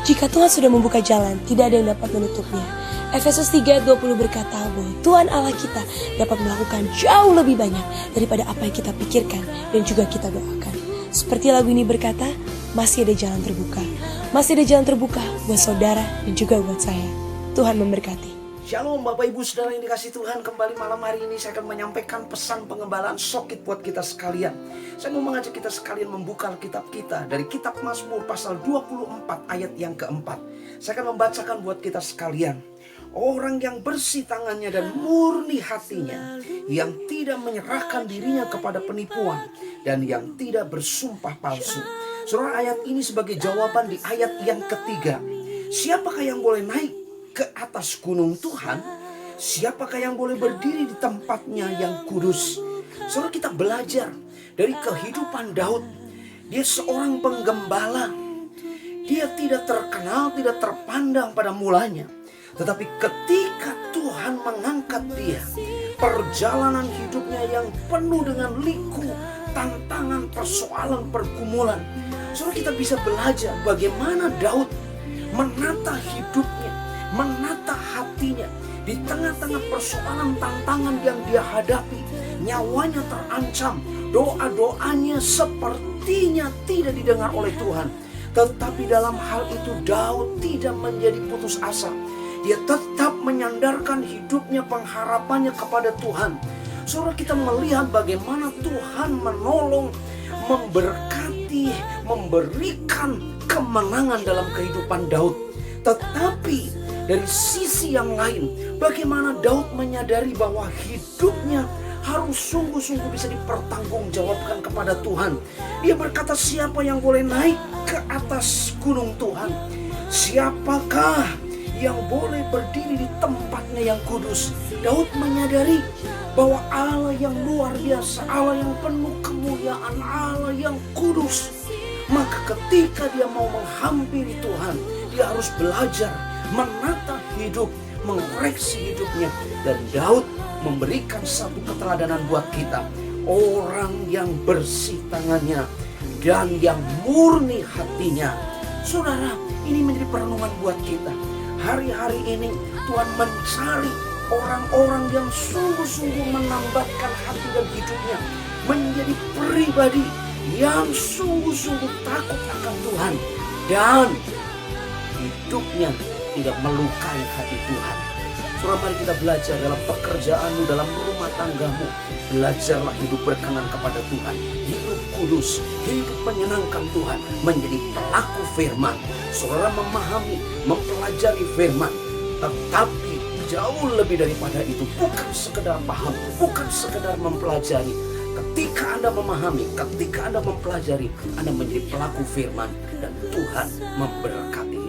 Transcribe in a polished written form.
Jika Tuhan sudah membuka jalan, tidak ada yang dapat menutupnya. Efesus 3:20 berkata bahwa Tuhan Allah kita dapat melakukan jauh lebih banyak daripada apa yang kita pikirkan dan juga kita doakan. Seperti lagu ini berkata, masih ada jalan terbuka. Masih ada jalan terbuka buat saudara dan juga buat saya. Tuhan memberkati. Shalom Bapak Ibu Saudara yang dikasih Tuhan. Kembali malam hari ini saya akan menyampaikan pesan pengembalaan sokit buat kita sekalian. Saya mau mengajak kita sekalian membuka Alkitab kita dari kitab Mazmur pasal 24 ayat yang keempat. Saya akan membacakan buat kita sekalian. Orang yang bersih tangannya dan murni hatinya, yang tidak menyerahkan dirinya kepada penipuan dan yang tidak bersumpah palsu. Saudara, ayat ini sebagai jawaban di ayat yang ketiga. Siapakah yang boleh naik ke atas gunung Tuhan? Siapakah yang boleh berdiri di tempatnya yang kudus? Saudara, kita belajar dari kehidupan Daud. Dia seorang penggembala. Dia tidak terkenal, tidak terpandang pada mulanya. Tetapi ketika Tuhan mengangkat dia, perjalanan hidupnya yang penuh dengan liku, tantangan, persoalan, pergumulan. Saudara, kita bisa belajar bagaimana Daud menata hidupnya, menata hatinya di tengah-tengah persoalan tantangan yang dia hadapi. Nyawanya terancam, doa-doanya sepertinya tidak didengar oleh Tuhan. Tetapi dalam hal itu Daud tidak menjadi putus asa. Dia tetap menyandarkan hidupnya, pengharapannya kepada Tuhan. Saudara, kita melihat bagaimana Tuhan menolong, memberkati, memberikan kemenangan dalam kehidupan Daud. Tetapi dari sisi yang lain, bagaimana Daud menyadari bahwa hidupnya harus sungguh-sungguh bisa dipertanggungjawabkan kepada Tuhan. Dia berkata, siapa yang boleh naik ke atas gunung Tuhan? Siapakah yang boleh berdiri di tempatnya yang kudus? Daud menyadari bahwa Allah yang luar biasa, Allah yang penuh kemuliaan, Allah yang kudus. Maka ketika dia mau menghampiri Tuhan, dia harus belajar menata hidup, mengoreksi hidupnya. Dan Daud memberikan satu keteladanan buat kita. Orang yang bersih tangannya dan yang murni hatinya. Saudara, ini menjadi perenungan buat kita. Hari-hari ini Tuhan mencari orang-orang yang sungguh-sungguh menambatkan hati dan hidupnya menjadi pribadi yang sungguh-sungguh takut akan Tuhan dan hidupnya tidak melukai hati Tuhan. Saudara, mari kita belajar dalam pekerjaanmu, dalam rumah tanggamu. Belajarlah hidup berkenan kepada Tuhan, hidup kudus, hidup menyenangkan Tuhan, menjadi pelaku firman. Saudara memahami, mempelajari firman, tetapi jauh lebih daripada itu, bukan sekedar paham, bukan sekedar mempelajari. Ketika Anda memahami, ketika Anda mempelajari, Anda menjadi pelaku firman dan Tuhan memberkati.